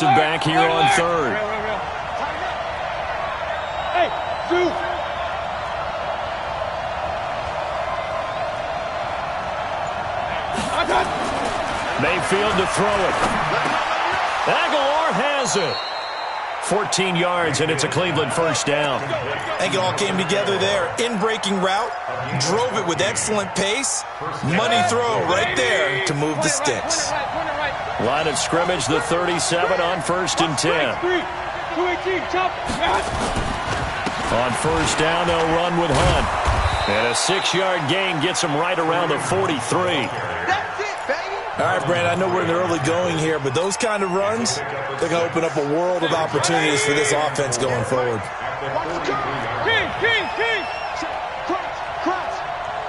Back here on third. Hey, shoot. Mayfield to throw it. Aguilar has it. 14 yards, and it's a Cleveland first down. I think it all came together there. In-breaking route, drove it with excellent pace. Money throw right there to move the sticks. Line of scrimmage, the 37 on 1st and 10. On first down, they'll run with Hunt. And a 6-yard gain gets them right around the 43. All right, Brand, I know we're in the early going here, but those kind of runs, they're going to open up a world of opportunities for this offense going forward. King!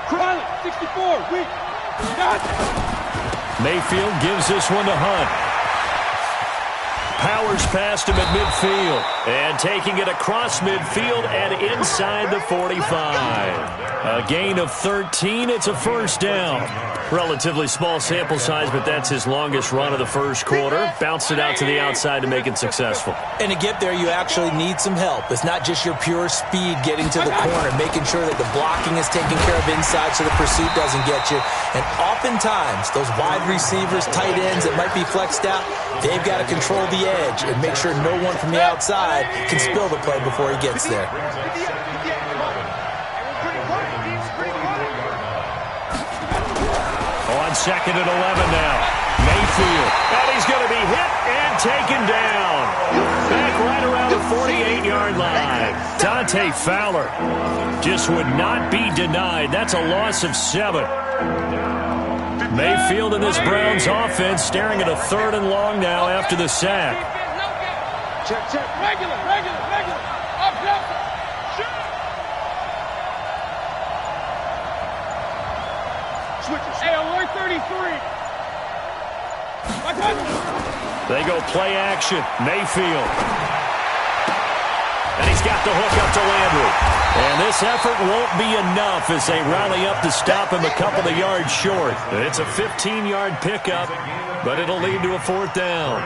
Cross! 64, weak! Mayfield gives this one to Hunt. Powers past him at midfield. And taking it across midfield and inside the 45. A gain of 13. It's a first down. Relatively small sample size, but that's his longest run of the first quarter. Bounced it out to the outside to make it successful. And to get there, you actually need some help. It's not just your pure speed getting to the corner, making sure that the blocking is taken care of inside so the pursuit doesn't get you. And oftentimes, those wide receivers, tight ends that might be flexed out, they've got to control the edge and make sure no one from the outside can spill the play before he gets there. On 2nd and 11 now. Mayfield. And he's going to be hit and taken down. Back right around the 48-yard line. Dante Fowler just would not be denied. That's a loss of 7. Mayfield and this Browns offense staring at a 3rd and long now after the sack. Check. Regular. Up. Switches. Hey, alert 33. They go play action. Mayfield. And he's got the hook up to Landry. And this effort won't be enough as they rally up to stop him a couple of yards short. It's a 15-yard pickup, but it'll lead to a 4th down.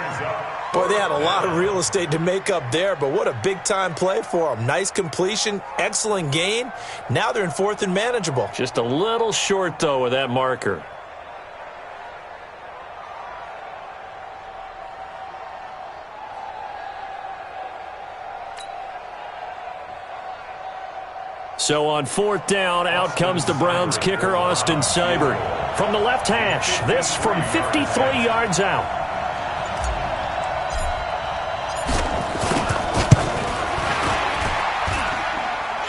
Boy, they had a lot of real estate to make up there, but what a big-time play for them. Nice completion, excellent gain. Now they're in 4th and manageable. Just a little short, though, with that marker. So on 4th down, out comes the Browns kicker, Austin Seibert. From the left hash, this from 53 yards out.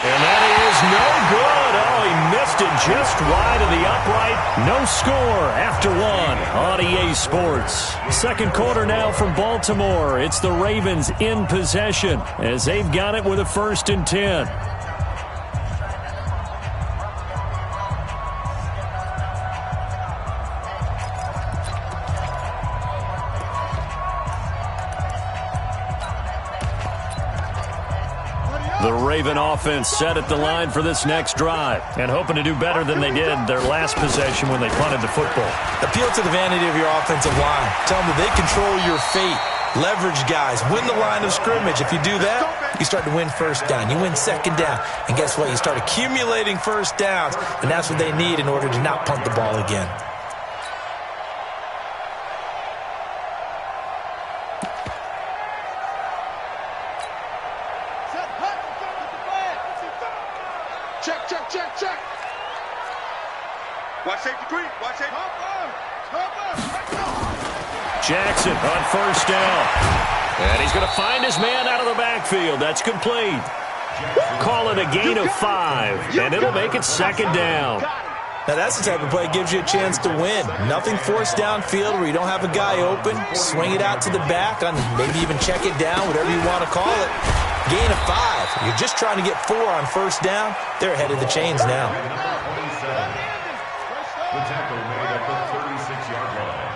And that is no good. Oh, he missed it just wide of the upright. No score after 1 on EA Sports. 2nd quarter now from Baltimore. It's the Ravens in possession as they've got it with a 1st and 10. The Raven offense set at the line for this next drive and hoping to do better than they did their last possession when they punted the football. Appeal to the vanity of your offensive line. Tell them that they control your fate. Leverage guys. Win the line of scrimmage. If you do that, you start to win 1st down. You win 2nd down. And guess what? You start accumulating 1st downs, and that's what they need in order to not punt the ball again. Check. Watch safety green. Jackson on 1st down. And he's going to find his man out of the backfield. That's complete. Call it a gain of 5, and it'll make it 2nd down. Now, that's the type of play that gives you a chance to win. Nothing forced downfield where you don't have a guy open. Swing it out to the back, and maybe even check it down, whatever you want to call it. Gain of 5. You're just trying to get 4 on 1st down. They're ahead of the chains now. The tackle made at the 36-yard line.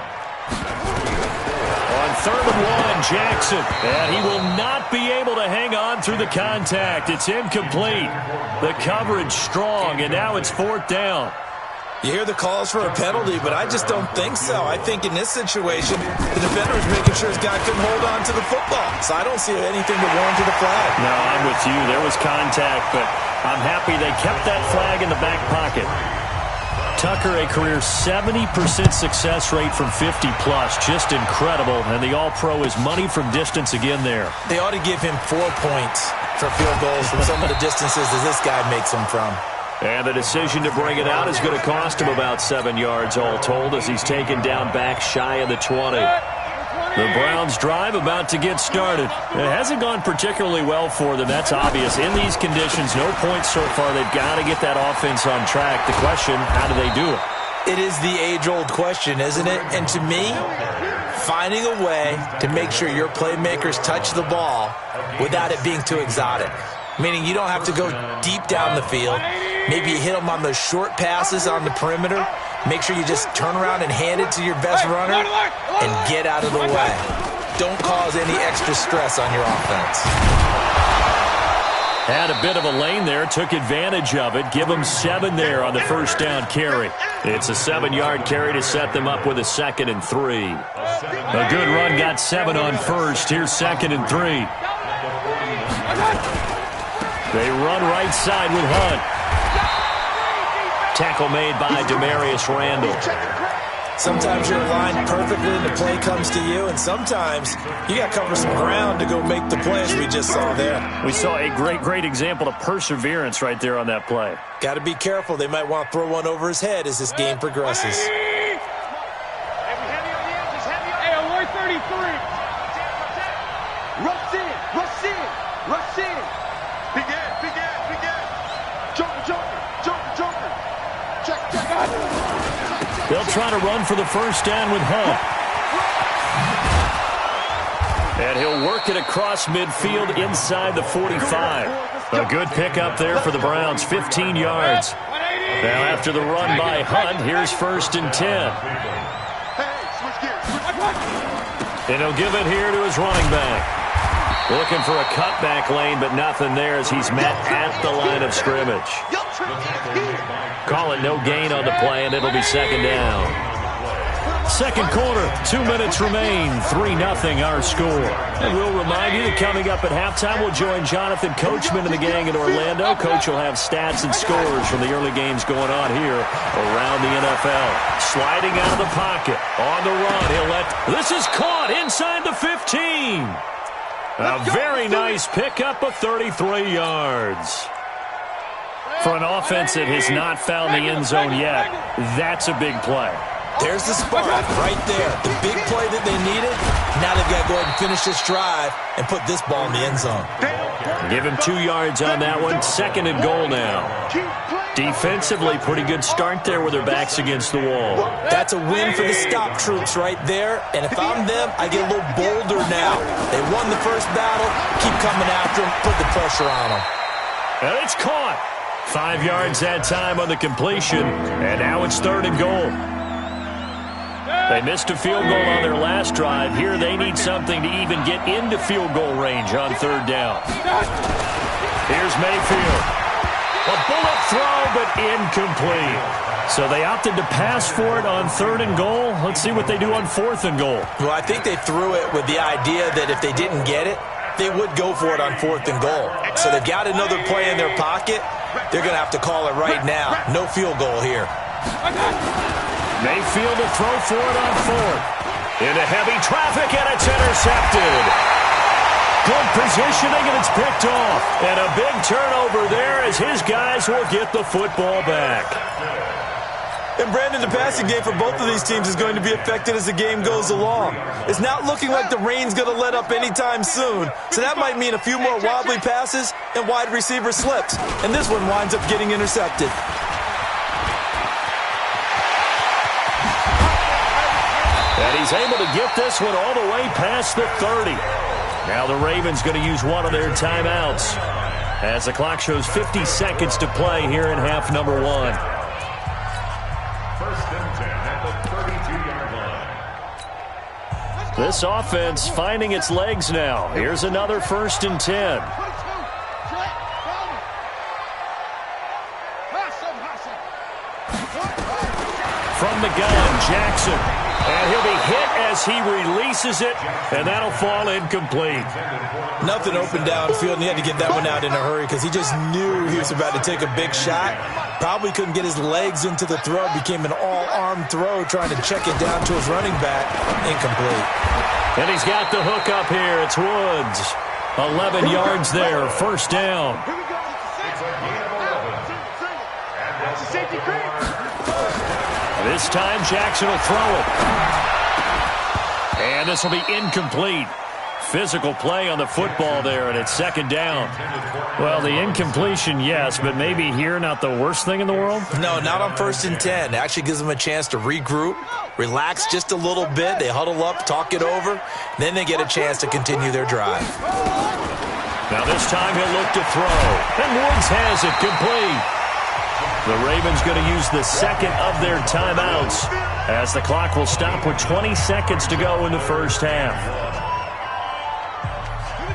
On 3rd and 1, Jackson. And he will not be able to hang on through the contact. It's incomplete. The coverage strong, and now it's 4th down. You hear the calls for a penalty, but I just don't think so. I think in this situation, the defender is making sure his guy couldn't hold on to the football. So I don't see anything that warranted a flag. No, I'm with you. There was contact, but I'm happy they kept that flag in the back pocket. Tucker, a career 70% success rate from 50-plus. Just incredible. And the All-Pro is money from distance again there. They ought to give him 4 points for field goals from some of the distances that this guy makes them from. And the decision to bring it out is going to cost him about 7 yards all told as he's taken down back shy of the 20. The Browns' drive about to get started. It hasn't gone particularly well for them. That's obvious. In these conditions, no points so far. They've got to get that offense on track. The question, how do they do it? It is the age-old question, isn't it? And to me, finding a way to make sure your playmakers touch the ball without it being too exotic. Meaning you don't have to go deep down the field. Maybe you hit them on those short passes on the perimeter. Make sure you just turn around and hand it to your best runner and get out of the way. Don't cause any extra stress on your offense. Had a bit of a lane there, took advantage of it. Give them 7 there on the first down carry. It's a 7-yard carry to set them up with a 2nd and 3. A good run got 7 on first. Here's 2nd and 3. They run right side with Hunt. Tackle made by Demarius Randall. Sometimes you're aligned perfectly and the play comes to you, and sometimes you got to cover some ground to go make the play, as we just saw there. We saw a great example of perseverance right there on that play. Got to be careful. They might want to throw one over his head as this game progresses. Hey, Aloy 33. Rush in. They'll try to run for the first down with Hunt. And he'll work it across midfield inside the 45. A good pickup there for the Browns, 15 yards. Now after the run by Hunt, here's 1st and 10. And he'll give it here to his running back. Looking for a cutback lane, but nothing there as he's met at the line of scrimmage. Call it no gain on the play, and it'll be 2nd down. Second quarter, 2 minutes remain, 3-0 our score. And we'll remind you that coming up at halftime, we'll join Jonathan Coachman and the gang in Orlando. Coach will have stats and scores from the early games going on here around the NFL. Sliding out of the pocket, on the run, this is caught inside the 15. A very nice pickup of 33 yards. For an offense that has not found the end zone yet, that's a big play. There's the spark right there. The big play that they needed. Now they've got to go ahead and finish this drive and put this ball in the end zone. Give him 2 yards on that one. 2nd and goal now. Defensively, pretty good start there with their backs against the wall. That's a win for the stop troops right there. And if I'm them, I get a little bolder now. They won the first battle. Keep coming after them. Put the pressure on them. And it's caught. 5 yards that time on the completion. And now it's 3rd and goal. They missed a field goal on their last drive. Here they need something to even get into field goal range on 3rd down. Here's Mayfield. A bullet throw, but incomplete. So they opted to pass for it on 3rd and goal. Let's see what they do on 4th and goal. Well, I think they threw it with the idea that if they didn't get it, they would go for it on 4th and goal. So they've got another play in their pocket. They're going to have to call it right now. No field goal here. Mayfield to throw for it on 4th. Into heavy traffic, and it's intercepted. Good positioning, and it's picked off. And a big turnover there as his guys will get the football back. And Brandon, the passing game for both of these teams is going to be affected as the game goes along. It's not looking like the rain's going to let up anytime soon. So that might mean a few more wobbly passes and wide receiver slips. And this one winds up getting intercepted. And he's able to get this one all the way past the 30. Now the Ravens going to use one of their timeouts as the clock shows 50 seconds to play here in half number 1. 1st and 10 at the 32-yard line. This offense finding its legs now. Here's another 1st and 10. gun, Jackson. And he'll be hit as he releases it, and that'll fall incomplete. Nothing open downfield, and he had to get that one out in a hurry because he just knew he was about to take a big shot. Probably couldn't get his legs into the throw. Became an all-arm throw trying to check it down to his running back. Incomplete. And he's got the hook up here. It's Woods. 11 yards there, first down. This time Jackson will throw it. And this will be incomplete. Physical play on the football there, and it's second down. Well, the incompletion, yes, but maybe here not the worst thing in the world? No, not on 1st and 10. It actually gives them a chance to regroup, relax just a little bit. They huddle up, talk it over. Then they get a chance to continue their drive. Now this time he'll look to throw. And Woods has it complete. The Ravens going to use the second of their timeouts as the clock will stop with 20 seconds to go in the first half.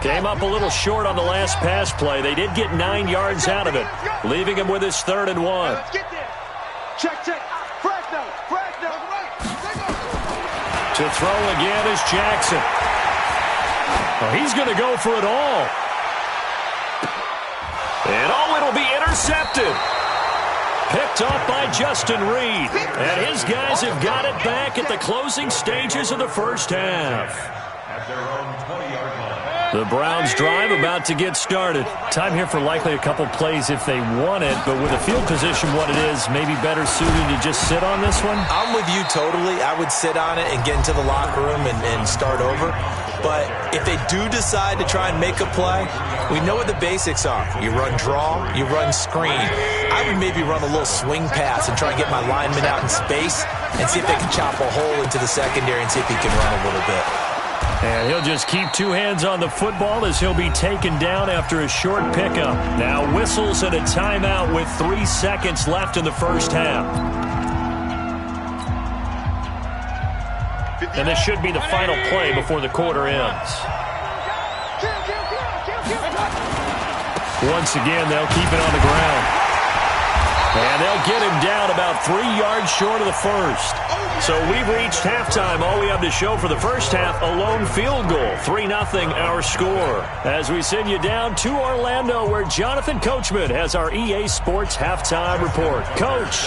Came up a little short on the last pass play. They did get 9 yards out of it, leaving him with his 3rd and 1. Check. To throw again is Jackson. Oh, he's going to go for it all. And it'll be intercepted. Picked off by Justin Reed. And his guys have got it back at the closing stages of the first half. The Browns drive about to get started. Time here for likely a couple plays if they want it, but with the field position what it is, maybe better suited to just sit on this one? I'm with you totally. I would sit on it and get into the locker room and start over. But if they do decide to try and make a play, we know what the basics are. You run draw, you run screen. I would maybe run a little swing pass and try and get my lineman out in space and see if they can chop a hole into the secondary and see if he can run a little bit. And he'll just keep 2 hands on the football as he'll be taken down after a short pickup. Now whistles and a timeout with 3 seconds left in the first half. And this should be the final play before the quarter ends. Once again, they'll keep it on the ground. And they'll get him down about 3 yards short of the first. So we've reached halftime. All we have to show for the first half, a lone field goal. 3-0 our score. As we send you down to Orlando, where Jonathan Coachman has our EA Sports halftime report. Coach.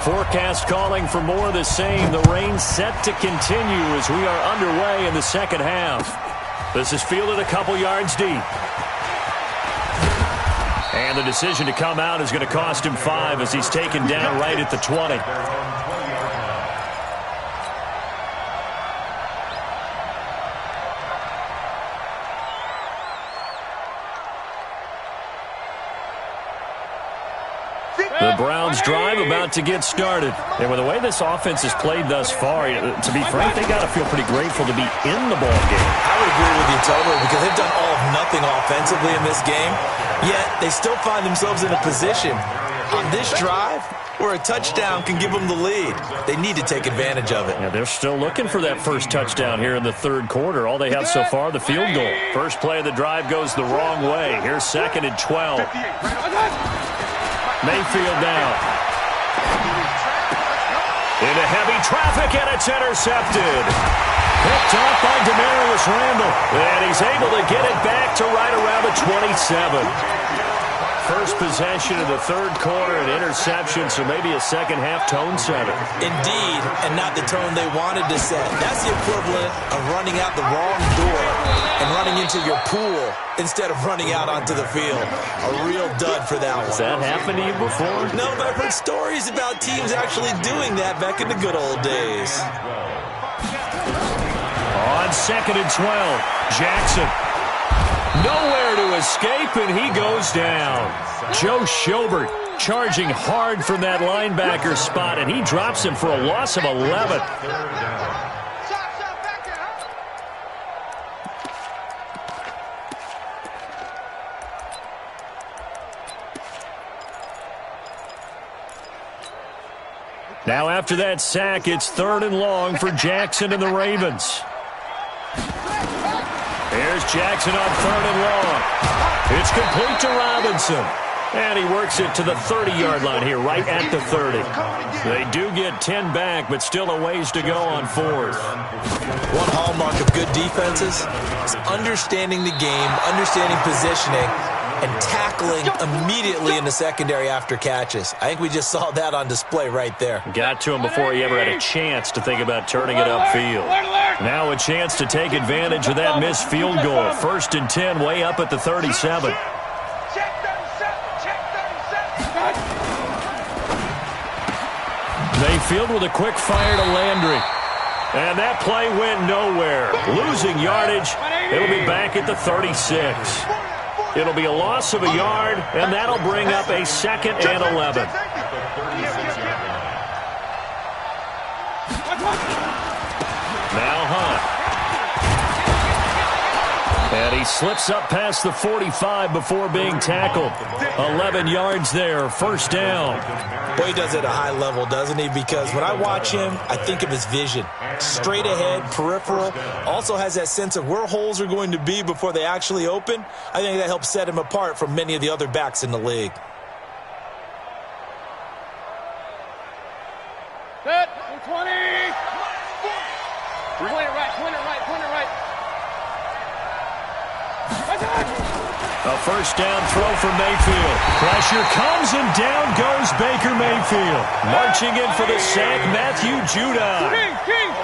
Forecast calling for more of the same. The rain set to continue as we are underway in the second half. This is fielded a couple yards deep. And the decision to come out is going to cost him 5 as he's taken down right at the 20. The Browns drive about to get started. And with the way this offense has played thus far, to be frank, they got to feel pretty grateful to be in the ball game. I would agree with you totally because they've done all of nothing offensively in this game, yet they still find themselves in a position on this drive where a touchdown can give them the lead. They need to take advantage of it. Yeah, they're still looking for that first touchdown here in the third quarter. All they have so far, the field goal. First play of the drive goes the wrong way. Here's 2nd and 12. Mayfield now. Into heavy traffic, and it's intercepted. Picked off by Demarius Randall. And he's able to get it back to right around the 27. First possession of the third quarter, an interception, so maybe a second-half tone setter. Indeed, and not the tone they wanted to set. That's the equivalent of running out the wrong door and running into your pool instead of running out onto the field. A real dud for that one. Has that happened to you before? No, but I've heard stories about teams actually doing that back in the good old days. On 2nd and 12, Jackson. Nowhere to escape, and he goes down. Joe Schobert charging hard from that linebacker spot, and he drops him for a loss of 11. Now after that sack, it's 3rd and long for Jackson and the Ravens. Here's Jackson on 3rd and long. It's complete to Robinson. And he works it to the 30-yard line here, right at the 30. They do get 10 back, but still a ways to go on fourth. One hallmark of good defenses is understanding the game, understanding positioning, and tackling immediately in the secondary after catches. I think we just saw that on display right there. Got to him before he ever had a chance to think about turning it upfield. Now a chance to take advantage of that missed field goal. 1st and 10, way up at the 37. Mayfield with a quick fire to Landry. And that play went nowhere. Losing yardage. It'll be back at the 36. It'll be a loss of a yard, and that'll bring up a 2nd and 11. Now Hunt. And he slips up past the 45 before being tackled. 11 yards there, 1st down. Well, he does it at a high level, doesn't he? Because when I watch him, I think of his vision. Straight ahead, peripheral. Also has that sense of where holes are going to be before they actually open. I think that helps set him apart from many of the other backs in the league. Set. 20. Point it right, point it right, point it right. A 1st down throw for Mayfield. Pressure comes and down goes Baker Mayfield. Marching in for the sack, Matthew Judon.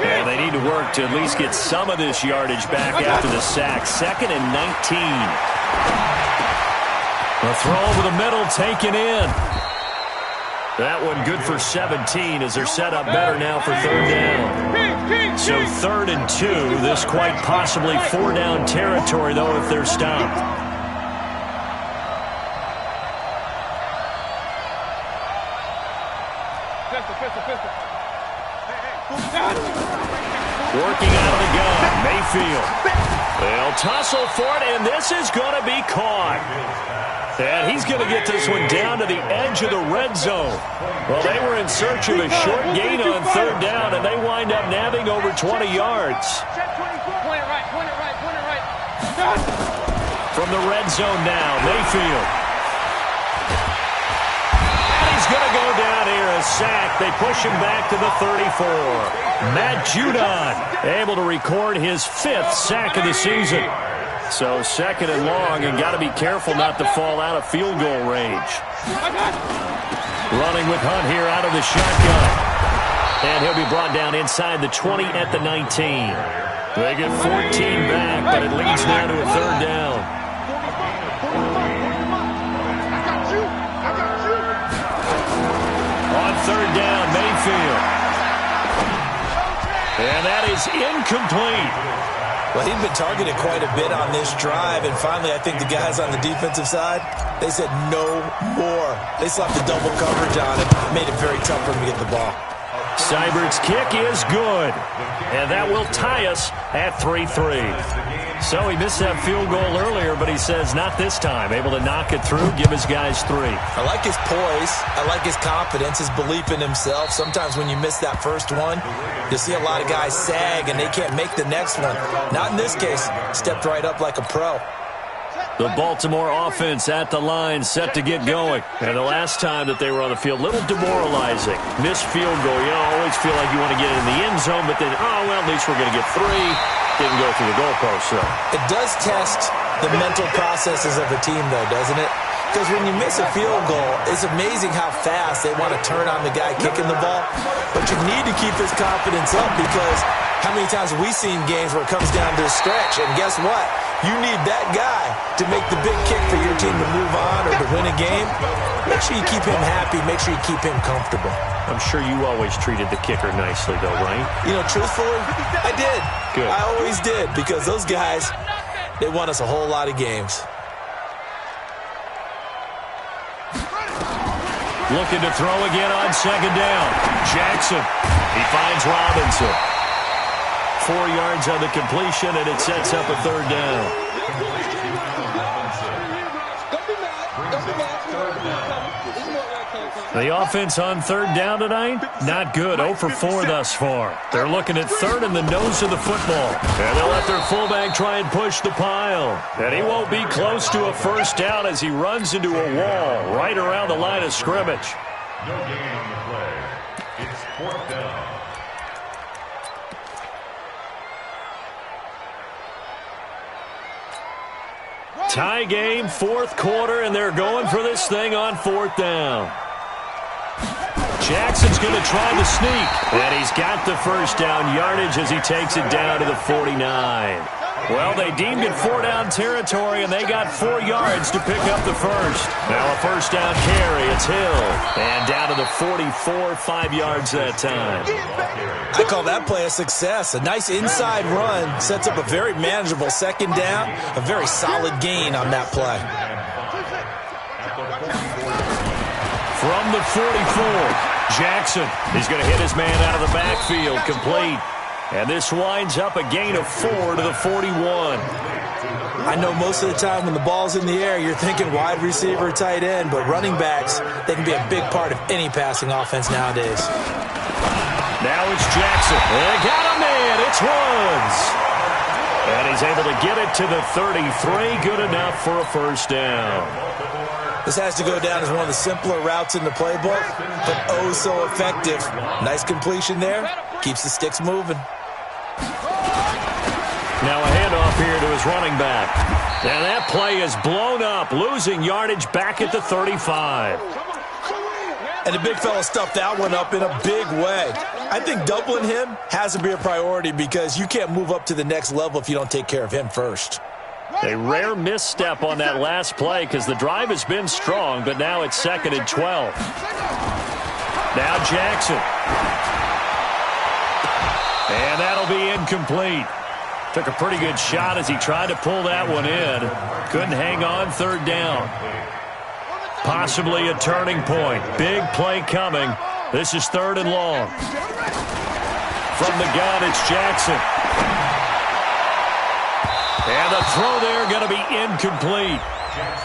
And they need to work to at least get some of this yardage back after the sack. 2nd and 19. A throw over the middle taken in. That one good for 17 as they're set up better now for 3rd down. So 3rd and 2. This quite possibly 4-down territory, though, if they're stopped. Working out of the gun, Mayfield. They'll tussle for it, and this is going to be caught. And he's going to get this one down to the edge of the red zone. Well, they were in search of a short gain on 3rd down, and they wind up nabbing over 20 yards. Point it right, point it right, point it right. From the red zone now, Mayfield. And he's going to go down here, a sack. They push him back to the 34. Matt Judon able to record his 5th sack of the season. So 2nd and long, and got to be careful not to fall out of field goal range. Running with Hunt here out of the shotgun. And he'll be brought down inside the 20 at the 19. They get 14 back, but it leads now to a 3rd down. On 3rd down, Mayfield. And that is incomplete. Well, he'd been targeted quite a bit on this drive, and finally I think the guys on the defensive side, they said no more. They slapped the double coverage on him, made it very tough for him to get the ball. Seibert's kick is good, and that will tie us at 3-3. So he missed that field goal earlier, but he says not this time. Able to knock it through, give his guys 3. I like his poise. I like his confidence, his belief in himself. Sometimes when you miss that first one, you see a lot of guys sag, and they can't make the next one. Not in this case. Stepped right up like a pro. The Baltimore offense at the line, set to get going. And the last time that they were on the field, a little demoralizing. Missed field goal. You always feel like you want to get it in the end zone, but then, oh, well, at least we're going to get 3. Didn't go through the goalpost, so. It does test the mental processes of a team, though, doesn't it? Because when you miss a field goal, it's amazing how fast they want to turn on the guy kicking the ball. But you need to keep his confidence up, because how many times have we seen games where it comes down to a stretch, and guess what? You need that guy to make the big kick for your team to move on or to win a game. Make sure you keep him happy. Make sure you keep him comfortable. I'm sure you always treated the kicker nicely, though, right? You know, truthfully, I did. Good. I always did, because those guys, they won us a whole lot of games. Looking to throw again on 2nd down. Jackson. He finds Robinson. 4 yards on the completion, and it sets up a 3rd down. The offense on third down tonight, not good. 0 for 4 thus far. They're looking at third in the nose of the football. And they'll let their fullback try and push the pile. And he won't be close to a first down as he runs into a wall right around the line of scrimmage. No gain on the play. It's 4th down. Tie game, 4th quarter, and they're going for this thing on 4th down. Jackson's going to try the sneak, and he's got the first down yardage as he takes it down to the 49. Well, they deemed it 4-down territory, and they got 4 yards to pick up the first. Now a first down carry. It's Hill. And down to the 44, 5 yards that time. I call that play a success. A nice inside run sets up a very manageable second down. A very solid gain on that play. From the 44, Jackson. He's going to hit his man out of the backfield, complete. And this winds up a gain of 4 to the 41. I know most of the time when the ball's in the air, you're thinking wide receiver, tight end, but running backs, they can be a big part of any passing offense nowadays. Now it's Jackson. They got a man. It's Woods. And he's able to get it to the 33. Good enough for a first down. This has to go down as one of the simpler routes in the playbook, but oh so effective. Nice completion there. Keeps the sticks moving. Now a handoff here to his running back. And that play is blown up, losing yardage back at the 35. And the big fella stuffed that one up in a big way. I think doubling him has to be a priority because you can't move up to the next level if you don't take care of him first. A rare misstep on that last play because the drive has been strong, but now it's 2nd and 12. Now Jackson. And that'll be incomplete. Took a pretty good shot as he tried to pull that one in. Couldn't hang on 3rd down. Possibly a turning point. Big play coming. This is 3rd and long. From the gun, it's Jackson. And the throw there going to be incomplete.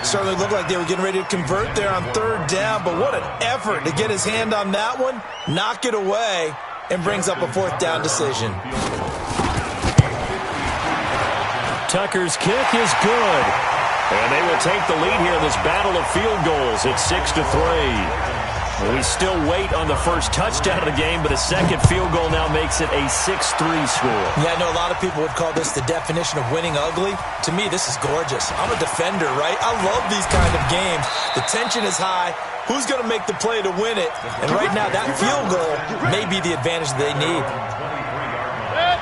Certainly looked like they were getting ready to convert there on 3rd down, but what an effort to get his hand on that one, knock it away, and brings up a 4th down decision. Tucker's kick is good. And they will take the lead here in this battle of field goals. It's 6-3. We still wait on the first touchdown of the game, but a second field goal now makes it a 6-3 score. Yeah, I know a lot of people would call this the definition of winning ugly. To me, this is gorgeous. I'm a defender, right? I love these kind of games. The tension is high. Who's going to make the play to win it? And right now, that field goal may be the advantage they need.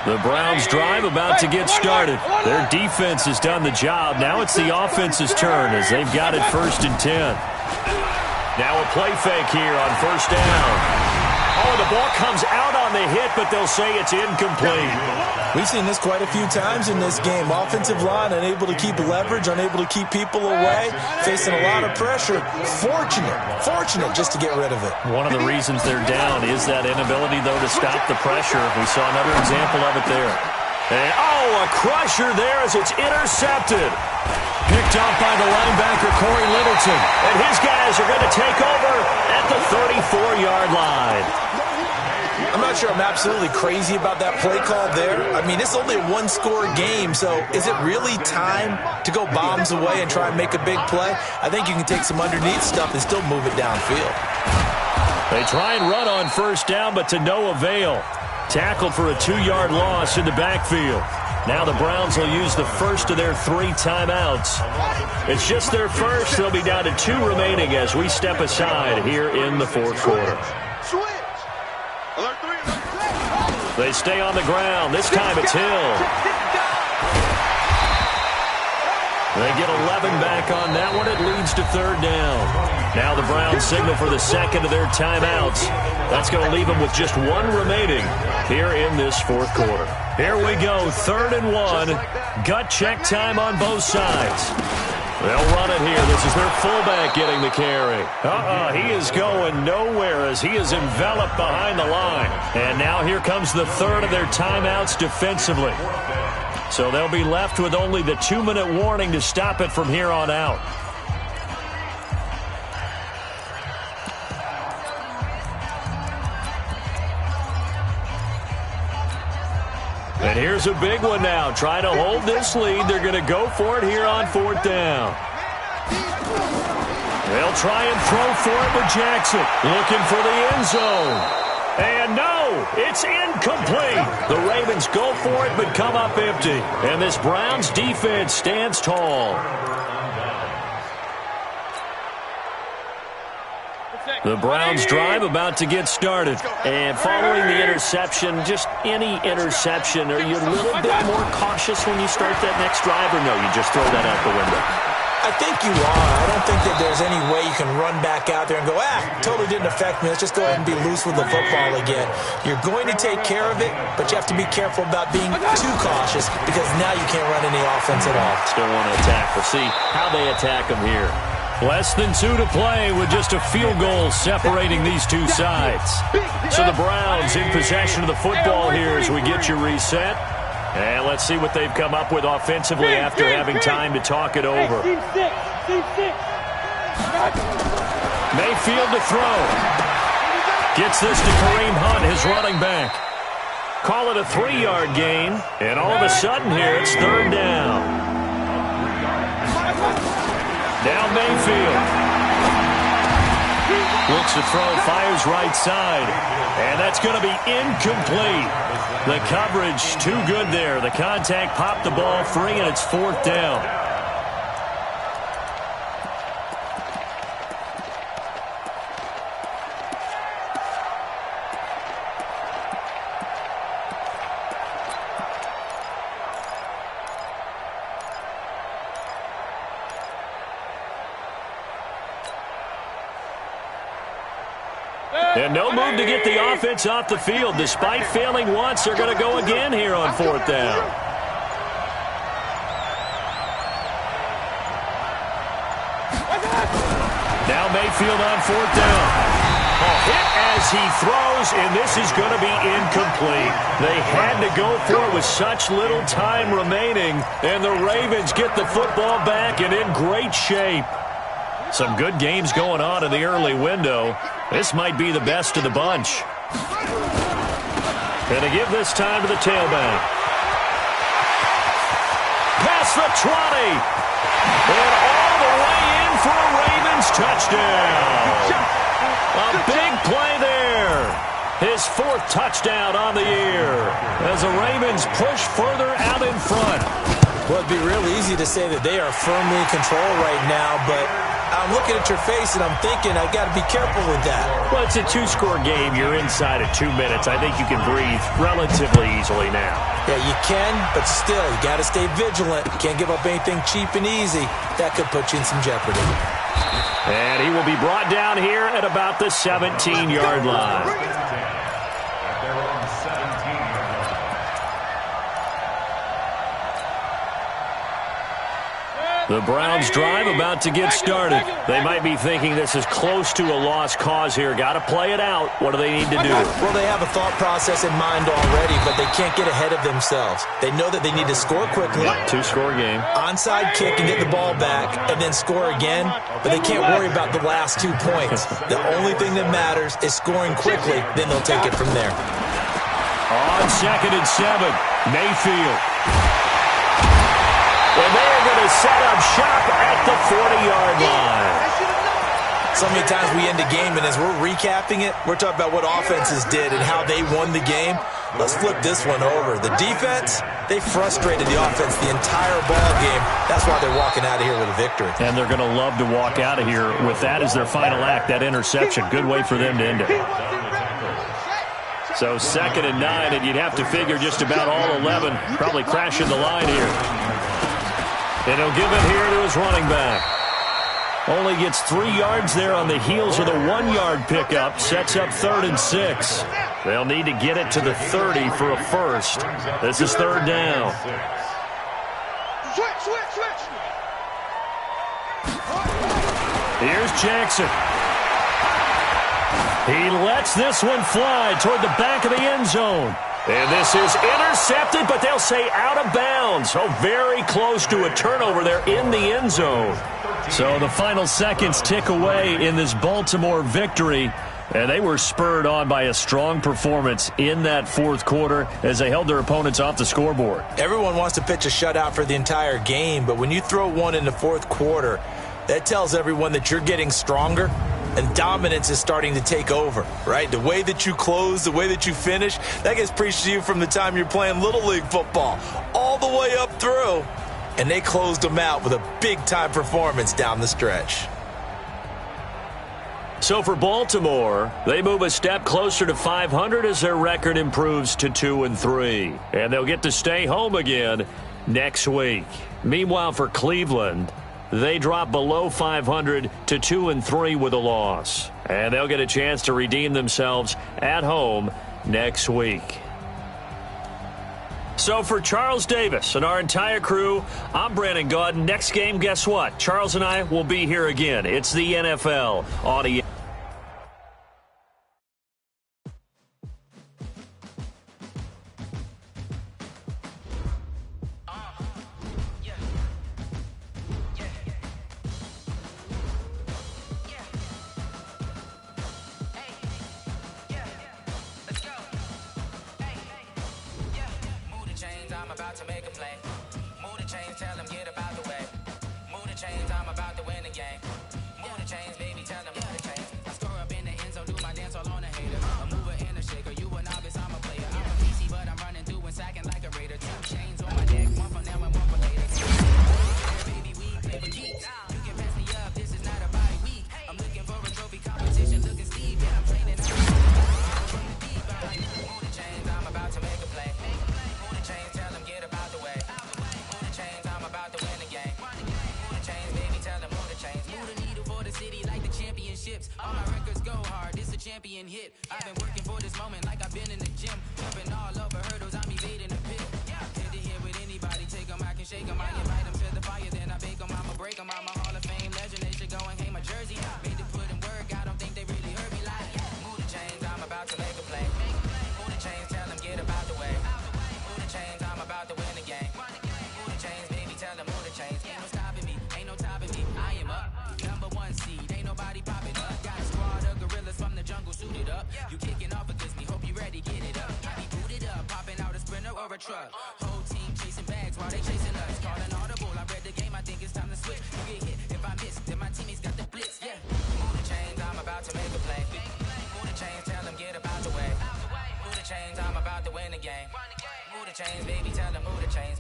The Browns drive about to get started. Their defense has done the job. Now it's the offense's turn as they've got it 1st and 10. Now a play fake here on 1st down. Oh, the ball comes out on the hit, but they'll say it's incomplete. We've seen this quite a few times in this game. Offensive line unable to keep leverage, unable to keep people away, facing a lot of pressure. Fortunate just to get rid of it. One of the reasons they're down is that inability, though, to stop the pressure. We saw another example of it there. And, oh, a crusher there as it's intercepted. Picked up by the linebacker, Corey Littleton. And his guys are going to take over at the 34-yard line. I'm not sure I'm absolutely crazy about that play call there. I mean, it's only a one-score game, so is it really time to go bombs away and try and make a big play? I think you can take some underneath stuff and still move it downfield. They try and run on 1st down, but to no avail. Tackled for a 2-yard loss in the backfield. Now the Browns will use the first of their 3 timeouts. It's just their first. They'll be down to 2 remaining as we step aside here in the 4th quarter. They stay on the ground. This time it's Hill. They get 11 back on that one. It leads to 3rd down. Now the Browns signal for the 2nd of their timeouts. That's going to leave them with just 1 remaining here in this 4th quarter. Here we go, 3rd and 1. Gut check time on both sides. They'll run it here. This is their fullback getting the carry. He is going nowhere as he is enveloped behind the line. And now here comes the 3rd of their timeouts defensively. So they'll be left with only the 2-minute warning to stop it from here on out. And here's a big one now. Trying to hold this lead. They're going to go for it here on 4th down. They'll try and throw for it with Jackson. Looking for the end zone. And no, it's incomplete. The Ravens go for it but come up empty. And this Browns defense stands tall. The Browns drive about to get started. And following the interception, just any interception, are you a little bit more cautious when you start that next drive, or no, you just throw that out the window? I think you are. I don't think that there's any way you can run back out there and go, totally didn't affect me. Let's just go ahead and be loose with the football again. You're going to take care of it, but you have to be careful about being too cautious because now you can't run any offense at all. Still want to attack. We'll see how they attack them here. Less than 2 to play with just a field goal separating these two sides. So the Browns in possession of the football here as we get you reset. And let's see what they've come up with offensively after having time to talk it over. Mayfield to throw. Gets this to Kareem Hunt, his running back. Call it a 3-yard gain. And all of a sudden here, it's 3rd down. Down Mayfield. Looks to throw, fires right side. And that's going to be incomplete. The coverage too good there. The contact popped the ball free, and it's 4th down. And no move to get the offense off the field. Despite failing once, they're going to go again here on 4th down. Now Mayfield on 4th down. A hit as he throws, and this is going to be incomplete. They had to go for it with such little time remaining, and the Ravens get the football back and in great shape. Some good games going on in the early window. This might be the best of the bunch. Going to give this time to the tailback. Past the 20. And all the way in for a Ravens touchdown. A big play there. His 4th touchdown on the year as the Ravens push further out in front. Well, it'd be real easy to say that they are firmly in control right now, but I'm looking at your face and I'm thinking I've got to be careful with that. Well, it's a 2-score game. You're inside of 2 minutes. I think you can breathe relatively easily now. Yeah, you can, but still, you got to stay vigilant. You can't give up anything cheap and easy. That could put you in some jeopardy. And he will be brought down here at about the 17-yard line. The Browns drive about to get started. They might be thinking this is close to a lost cause here. Got to play it out. What do they need to do? Well, they have a thought process in mind already, but they can't get ahead of themselves. They know that they need to score quickly. 2-score game. Onside kick and get the ball back and then score again, but they can't worry about the last 2 points. The only thing that matters is scoring quickly, then they'll take it from there. On 2nd and 7, Mayfield. And they're going to set up shop at the 40-yard line. So many times we end a game, and as we're recapping it, we're talking about what offenses did and how they won the game. Let's flip this one over. The defense, they frustrated the offense the entire ball game. That's why they're walking out of here with a victory. And they're going to love to walk out of here with that as their final act, that interception. Good way for them to end it. So 2nd and 9, and you'd have to figure just about all 11 probably crashing the line here. And he'll give it here to his running back. Only gets 3 yards there on the heels of the 1-yard pickup. Sets up 3rd and 6. They'll need to get it to the 30 for a first. This is 3rd down. Here's Jackson. He lets this one fly toward the back of the end zone. And this is intercepted, but they'll say out of bounds. Oh, very close to a turnover there in the end zone. So the final seconds tick away in this Baltimore victory. And they were spurred on by a strong performance in that fourth quarter as they held their opponents off the scoreboard. Everyone wants to pitch a shutout for the entire game, but when you throw one in the fourth quarter, that tells everyone that you're getting stronger and dominance is starting to take over, right? The way that you close, the way that you finish, that gets preached to you from the time you're playing Little League football all the way up through. And they closed them out with a big-time performance down the stretch. So for Baltimore, they move a step closer to 500 as their record improves to 2-3. And they'll get to stay home again next week. Meanwhile, for Cleveland, they drop below 500 to 2-3 with a loss. And they'll get a chance to redeem themselves at home next week. So for Charles Davis and our entire crew, I'm Brandon Gaudin. Next game, guess what? Charles and I will be here again. It's the NFL audio. I'm about to make a play. Move the chains, tell them get about the way. Move the chains, I'm about to win the game. Move the chains, baby, tell them move the chains. I score up in the end zone, do my dance all on a hater. A mover and a shaker, you a novice, I'm a player. I'm a PC, but I'm running through and sacking like a raider. 2 chains on my neck, one for now and one for later. Baby, we play for keeps. You can pass me up, this is not a bye week. I'm looking for a trophy competition, looking Steve, yeah, I'm training. Move the chains, I'm about to make a play. Move the chains, tell them get about the way. Move the chains, I'm about to win the game. Move the chains, baby, tell them move the chains. Move the needle for the city like the championships. All my records go hard, this a champion hit. I've been working for this moment like I've been in the gym. Jumping all over hurdles, I'm evading the pit. Head to head with anybody, take them, I can shake them. I invite them to the fire, then I bake them. I'ma break them, I'm a Hall of Fame legend. They should go and hang my jersey. Made to put in work, I don't think they really heard me like. Move the chains, I'm about to make a play. Move the chains, tell them get about the way. Move the chains, I'm about to win the game. Move the chains, baby, tell them move the chains. Ain't no stopping me, ain't no topping me. I am up, #1 seed, ain't nobody popping up. Got a squad of gorillas from the jungle suited up. You kicking off against me, hope you ready, get it up. I be booted up, popping out a sprinter or a truck. Whole team chasing bags while they chasing us. Calling audible, I read the game, I think it's time to switch. You get hit, if I miss, then my teammates got the blitz, yeah. Move the chains, I'm about to make a play. Move the chains, tell them get about the way. Move the chains, I'm about to win the game. Move the chains, baby, tell them move the chains.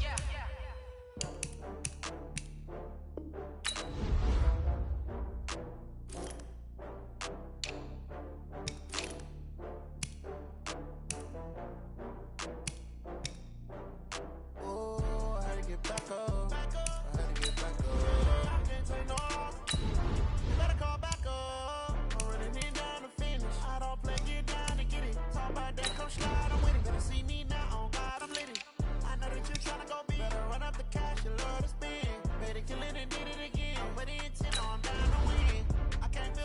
Oh, I had to get back up. I had to get back up. I can't take no loss. Better call back up. I'm running it down to finish. I don't play, get down to get it. Talk about that, come slide, I'm with it. Better see me now, on God, I'm lit it. I know that you're trying to go big. Better run up the cash, you love to spend.